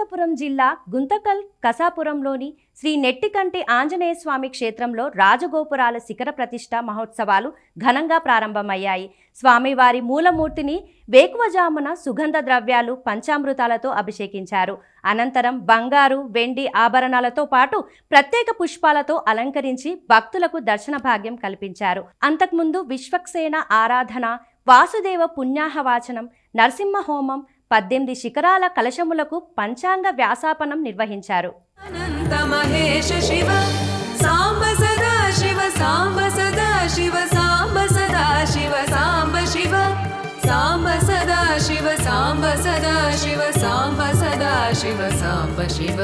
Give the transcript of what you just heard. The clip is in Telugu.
అనంతపురం జిల్లా గుంతకల్ కసాపురంలోని శ్రీ నెట్టికంటి ఆంజనేయ స్వామి క్షేత్రంలో రాజగోపురాల శిఖర ప్రతిష్ఠ మహోత్సవాలు ఘనంగా ప్రారంభమయ్యాయి. స్వామివారి మూలమూర్తిని వేకువజామున సుగంధ ద్రవ్యాలు పంచామృతాలతో అభిషేకించారు. అనంతరం బంగారు, వెండి ఆభరణాలతో పాటు ప్రత్యేక పుష్పాలతో అలంకరించి భక్తులకు దర్శన భాగ్యం కల్పించారు. అంతకుముందు విశ్వక్సేన ఆరాధన, వాసుదేవ పుణ్యాహవాచనం, నరసింహ హోమం, 18 శిఖరాల కలశములకు పంచాంగ వ్యాసాపనం నిర్వహించారు. అనంత మహేష శివ సాంబ సదా శివ సాంబ సదా శివ సాంబ సదా శివ సాంబ శివ సాంబ సదా శివ సాంబ సదా శివ సాంబ సదా శివ సాంబ శివ